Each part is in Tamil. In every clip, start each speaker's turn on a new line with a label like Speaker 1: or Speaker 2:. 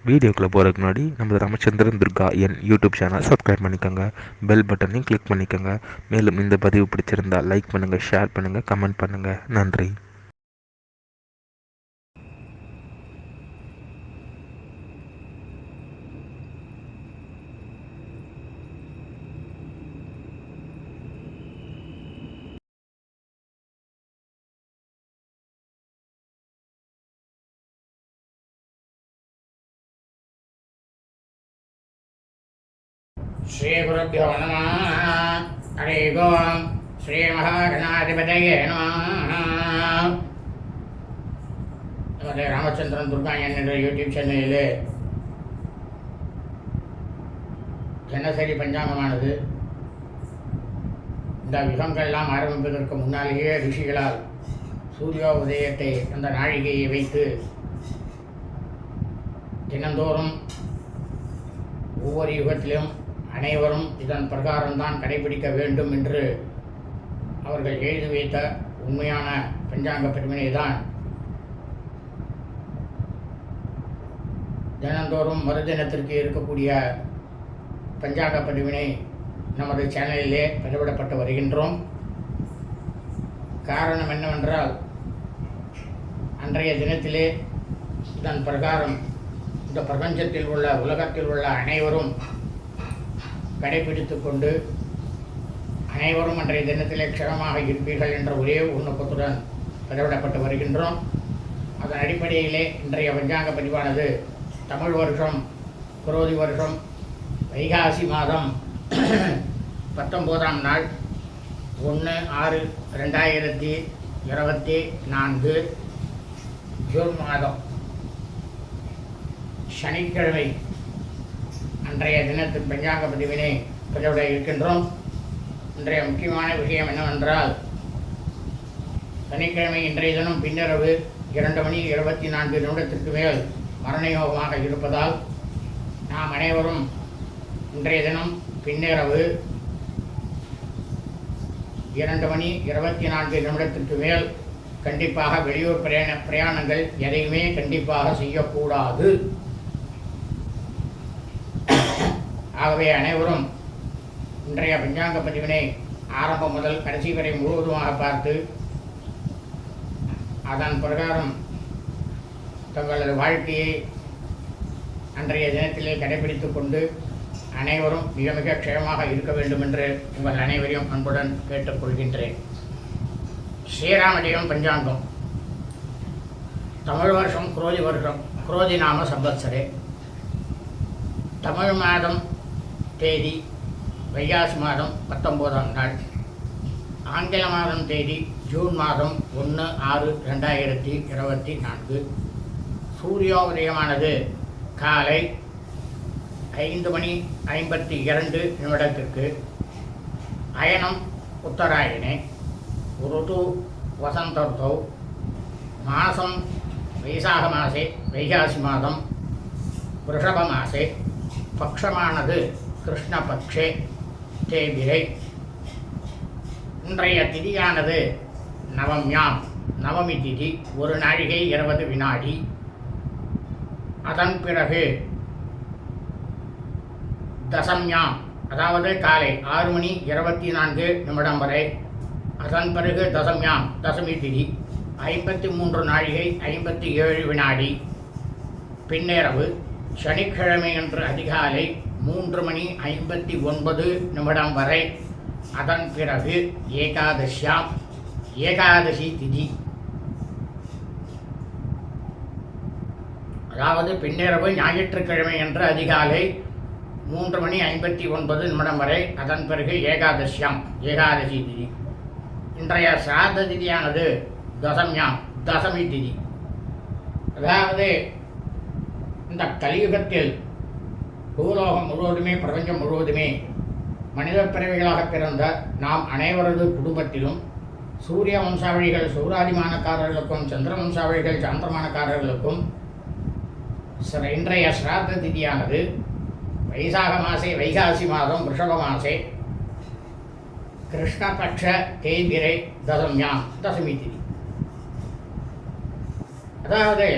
Speaker 1: வீடியோக்குள்ளே போகிறதுக்கு முன்னாடி நம்ம ராமச்சந்திரன் துர்கா என் யூடியூப் சேனல் சப்ஸ்கிரைப் பண்ணிக்கோங்க, பெல் பட்டனையும் கிளிக் பண்ணிக்கோங்க. மேலும் இந்த பதிவு பிடிச்சிருந்தால் லைக் பண்ணுங்கள், ஷேர் பண்ணுங்கள், கமெண்ட் பண்ணுங்கள். நன்றி.
Speaker 2: श्रीगुरुभ्यो नमः। हरि ओम्। श्रीमहागणाधिपतये नमः। நமது ராமச்சந்திரன் துர்கா என்ற யூடியூப் சேனலிலே தினசரி பஞ்சாங்கமானது இந்த யுகங்கள்லாம் ஆரம்பிப்பதற்கு முன்னாலேயே ரிஷிகளால் சூரிய உதயத்தை அந்த நாழிகையை வைத்து தினந்தோறும் ஒவ்வொரு யுகத்திலும் அனைவரும் இதன் பிரகாரம்தான் கடைபிடிக்க வேண்டும் என்று அவர்கள் எழுதி வைத்த உண்மையான பஞ்சாங்க பெருமையை தான் தினந்தோறும் மறுதினத்திற்கு இருக்கக்கூடிய பஞ்சாங்க பதிவினை நமது சேனலிலே பதிவிடப்பட்டு வருகின்றோம். காரணம் என்னவென்றால், அன்றைய தினத்திலே இதன் பிரகாரம் இந்த பிரபஞ்சத்தில் உள்ள உலகத்தில் உள்ள அனைவரும் கடைபிடித்து கொண்டு அனைவரும் அன்றைய தினத்திலே க்ஷமமாக இருப்பீர்கள் என்ற ஒரே நோக்கத்துடன் பதிவிடப்பட்டு வருகின்றோம். அதன் அடிப்படையிலே இன்றைய பஞ்சாங்க பதிவானது தமிழ் வருஷம் குரோதி வருஷம் வைகாசி மாதம் 19ஆம் நாள் 1/6/2024 ஜூன் மாதம் சனிக்கிழமை அன்றைய தினத்து பஞ்சாங்க பதிவினை பதிவிட இருக்கின்றோம். இன்றைய முக்கியமான விஷயம் என்னவென்றால், சனிக்கிழமை இன்றைய தினம் பின்னரவு 2:24 மேல் மரணயோகமாக இருப்பதால் நாம் அனைவரும் இன்றைய தினம் பின்னரவு 2:24 மேல் கண்டிப்பாக வெளியூர் பிரயாணங்கள் எதையுமே கண்டிப்பாக செய்யக்கூடாது. ஆகவே அனைவரும் இன்றைய பஞ்சாங்க பதிவினை ஆரம்பம் முதல் கடைசி வரை முழுவதுமாக பார்த்து அதன் பிரகாரம் தங்களது வாழ்க்கையை அன்றைய தினத்திலே கடைபிடித்து கொண்டு அனைவரும் மிக மிக க்ஷேமமாக இருக்க வேண்டும் என்று உங்கள் அனைவரையும் அன்புடன் கேட்டுக்கொள்கின்றேன். ஸ்ரீராமஜெயம் பஞ்சாங்கம். தமிழ் வருஷம் குரோதி வருஷம், குரோதி நாம சம்பத்சரே. தமிழ் மாதம் தேதி வைகாசி மாதம் 19ஆம் நாள். ஆங்கில மாதம் தேதி ஜூன் மாதம் 1/6/2024. சூரியோதயமானது காலை 5:52 அயனம் உத்தராயணே. ருது வசந்தர்த்தௌ. மாதம் வைசாக மாசே வைகாசி மாதம் ரிஷப மாசே. பக்ஷமானது கிருஷ்ணபக்ஷே தேபிரை. இன்றைய திதியானது நவம்யாம், நவமி திதி, 1 நாழிகை 20 வினாடி. அதன் பிறகு தசம்யாம், அதாவது காலை 6:24 வரை. அதன் பிறகு தசம்யாம், தசமி திதி, 53 நாழிகை 57 வினாடி. பின்னேரவு சனிக்கிழமை என்று அதிகாலை 3:59 வரை. அதன் பிறகு ஏகாதசியாம், ஏகாதசி திதி, அதாவது பின்னேரவு ஞாயிற்றுக்கிழமை என்று அதிகாலை 3:59 வரை. அதன் பிறகு ஏகாதசியாம், ஏகாதசி திதி. இன்றைய சிராத திதியானது தசம்யாம், தசமி திதி. அதாவது இந்த கலியுகத்தில் பூலோகம் முழுவதுமே, பிரபஞ்சம் முழுவதுமே மனித பிறவிகளாக பிறந்த நாம் அனைவரது குடும்பத்திலும் சூரிய வம்சாவழிகள் சூராதிமானக்காரர்களுக்கும் சந்திர வம்சாவழிகள் சாந்திரமானக்காரர்களுக்கும் இன்றைய சிராத்த திதியானது வைசாக மாசே வைகாசி மாதம் ரிஷப மாசே கிருஷ்ணபக்ஷ தேய்பிரை தசம்யாம், தசமி திதி. அதாவது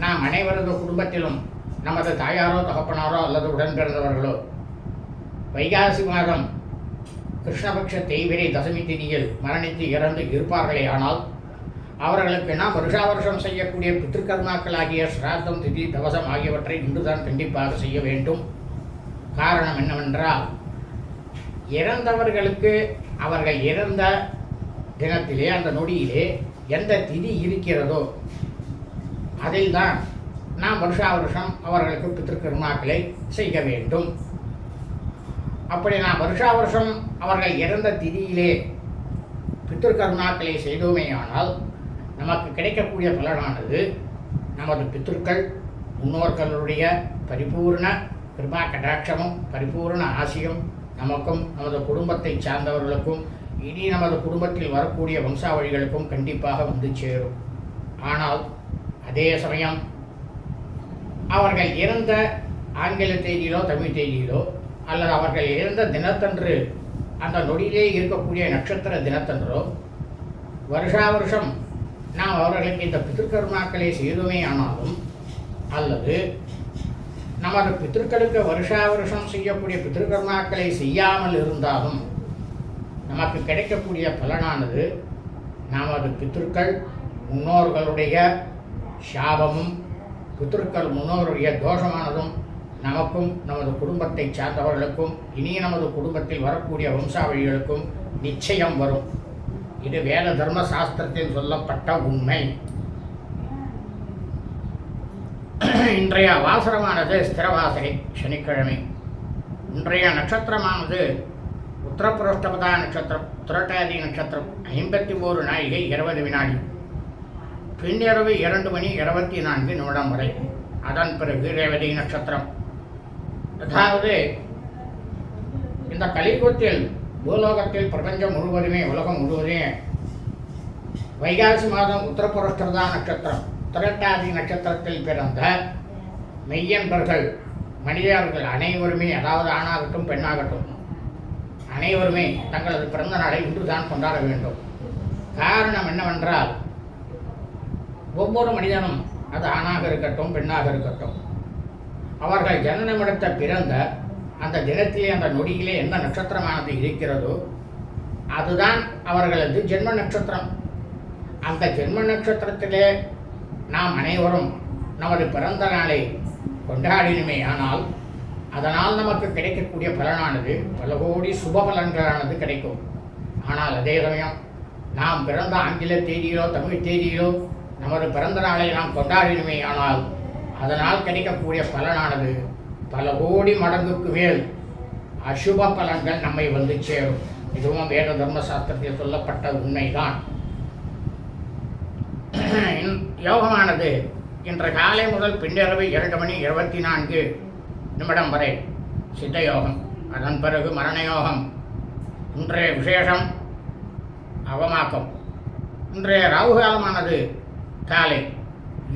Speaker 2: நாம் அனைவரது குடும்பத்திலும் நமது தாயாரோ தகப்பனாரோ அல்லது உடன் பிறந்தவர்களோ வைகாசி மாதம் கிருஷ்ணபக்ஷ தேய்பிரை தசமி திதியில் மரணித்து இறந்து இருப்பார்களே ஆனால் அவர்களுக்கு நாம் வருஷா வருஷம் செய்யக்கூடிய பித்ருக்கர்மாக்களாகிய சிராத்தம் திதி தவசம் ஆகியவற்றை இன்றுதான் கண்டிப்பாக செய்ய வேண்டும். காரணம் என்னவென்றால், இறந்தவர்களுக்கு அவர்கள் இறந்த தினத்திலே அந்த நொடியிலே எந்த திதி இருக்கிறதோ அதில்தான் நாம் வருஷா வருஷம் அவர்களுக்கு பித்ருக்கர்மாக்களை செய்ய வேண்டும். அப்படி நாம் வருஷா வருஷம் அவர்கள் இறந்த திதியிலே பித்ருக்கர்மாக்களை செய்தோமேயானால் நமக்கு கிடைக்கக்கூடிய பலனானது நமது பித்ருக்கள் முன்னோர்களுடைய பரிபூர்ண கிருபா கடாட்சமும் பரிபூர்ண ஆசியும் நமக்கும் நமது குடும்பத்தை சார்ந்தவர்களுக்கும் இனி நமது குடும்பத்தில் வரக்கூடிய வம்சாவழிகளுக்கும் கண்டிப்பாக வந்து சேரும். ஆனால் அதே சமயம் அவர்கள் இறந்த ஆங்கில தேதியிலோ தமிழ் தேதியிலோ அல்லது அவர்கள் இறந்த தினத்தன்று அந்த நொடியிலே இருக்கக்கூடிய நட்சத்திர தினத்தன்றோ வருஷா வருஷம் நாம் அவர்களுக்கு இந்த பித்ருக்கர்மாக்களை செய்துமே ஆனாலும் அல்லது நமது பித்ருக்களுக்கு வருஷா வருஷம் செய்யக்கூடிய பித்ருக்கர்மாக்களை செய்யாமல் இருந்தாலும் நமக்கு கிடைக்கக்கூடிய பலனானது நமது பித்ருக்கள் முன்னோர்களுடைய சாபமும் பித்ருக்கள் முன்னோருடைய தோஷமானதும் நமக்கும் நமது குடும்பத்தை சார்ந்தவர்களுக்கும் இனி நமது குடும்பத்தில் வரக்கூடிய வம்சாவழிகளுக்கும் நிச்சயம் வரும். இது வேத தர்ம சாஸ்திரத்தில் சொல்லப்பட்ட உண்மை. இன்றைய வாசரமானது ஸ்திரவாசரை சனிக்கிழமை. இன்றைய நட்சத்திரமானது உத்தரபுரோஷ்டபதா நட்சத்திரம், புரட்டாதி நட்சத்திரம் 51 நாழிகை 20 வினாடி, பின்னிரவு 2:24 வரை. அதன் பிறகு ரேவதி நட்சத்திரம். அதாவது இந்த கலியுகத்தில் பூலோகத்தில் பிரபஞ்சம் முழுவதுமே உலகம் முழுவதுமே வைகாசி மாதம் உத்தரபுரோஷ்டபதா நட்சத்திரம் புரட்டாதி நட்சத்திரத்தில் பிறந்த மெய்யன்பர்கள் மனிதர்கள் அனைவருமே, அதாவது ஆணாகட்டும் பெண்ணாகட்டும் அனைவருமே தங்களது பிறந்த நாளை இன்றுதான் கொண்டாட வேண்டும். காரணம் என்னவென்றால், ஒவ்வொரு மனிதனும் அது ஆணாக இருக்கட்டும் பெண்ணாக இருக்கட்டும் அவர்கள் ஜனனமிடத்த பிறந்த அந்த தினத்திலே அந்த நொடியிலே எந்த நட்சத்திரமானது இருக்கிறதோ அதுதான் அவர்களது ஜென்ம நட்சத்திரம். அந்த ஜென்ம நட்சத்திரத்திலே நாம் அனைவரும் நமது பிறந்த நாளை கொண்டாடினுமே ஆனால் அதனால் நமக்கு கிடைக்கக்கூடிய பலனானது பல கோடி சுப பலன்களானது கிடைக்கும். ஆனால் அதே சமயம் நாம் பிறந்த ஆங்கில தேதியிலோ தமிழ் தேதியிலோ நமது பிறந்த நாளை நாம் கொண்டாடினுமே ஆனால் அதனால் கிடைக்கக்கூடிய பலனானது பல கோடி மடங்குக்கு மேல் அசுப பலன்கள் நம்மை வந்து சேரும். இதுவும் வேத தர்ம சாஸ்திரத்தில் சொல்லப்பட்ட உண்மைதான். யோகமானது இன்று காலை முதல் பின்னிரவு 2:24 வரை சித்த யோகம். அதன் பிறகு மரண யோகம். இன்றைய விசேஷம் அவமாக்கம். இன்றைய ராகுகாலமானது காலை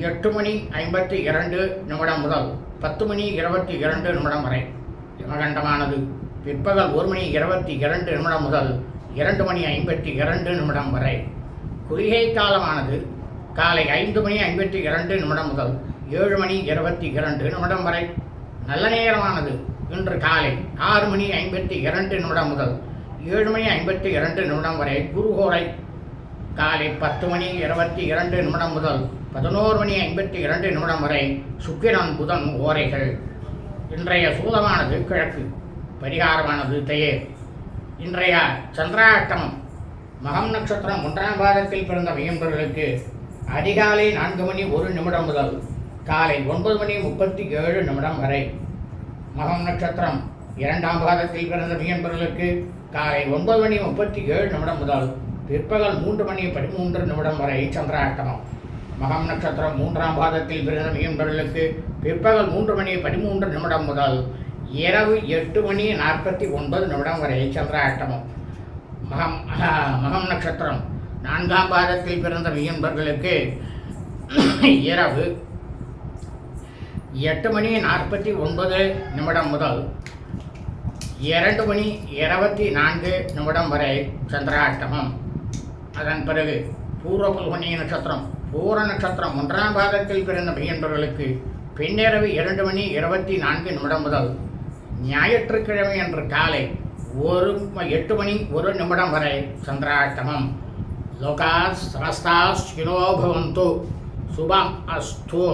Speaker 2: 8:52 முதல் 10:22 வரை. யமகண்டமானது பிற்பகல் 1:22 முதல் 2:52 வரை. குளிகை காலமானது காலை 5:52 முதல் 7:22 வரை. நல்ல நேரமானது இன்று காலை 6:52 முதல் 7:52 வரை. குருஹோரை காலை 10:22 முதல் 11:52 வரை. சுக்கிரன் புதன் ஓரைகள். இன்றைய சூலமானது கிழக்கு. பரிகாரமானது தயேர். இன்றைய சந்திராஷ்டமம் மகம் நட்சத்திரம் 1ஆம் பாதத்தில் பிறந்த மெய்யன்பர்களுக்கு அதிகாலை 4:01 முதல் காலை 9:37 வரை. மகம் நட்சத்திரம் 2ஆம் பாதத்தில் பிறந்த மெய்யன்பர்களுக்கு காலை 9:37 முதல் பிற்பகல் 3:13 வரை சந்திராஷ்டமம். மகம் நட்சத்திரம் 3ஆம் பாதத்தில் பிறந்த மெய்யன்பர்களுக்கு பிற்பகல் 3:13 முதல் இரவு 8:49 வரை சந்திராஷ்டமம். மகம் நட்சத்திரம் 4ஆம் பாதத்தில் பிறந்த மெய்யன்பர்களுக்கு இரவு 8:49 முதல் 2:24 வரை சந்திராஷ்டமம். அதன் பிறகு பூர்வ புல்கனி நட்சத்திரம். பூர நட்சத்திரம் 1ஆம் பாதத்தில் பிறந்த மெய்யன்பர்களுக்கு பின்னிரவு 2:24 முதல் ஞாயிற்றுக்கிழமை அன்று காலை 8:01 வரை சந்திராஷ்டமம். லோகா சமஸ்தா சுகினோ பவந்து. சுபம் அஸ்து.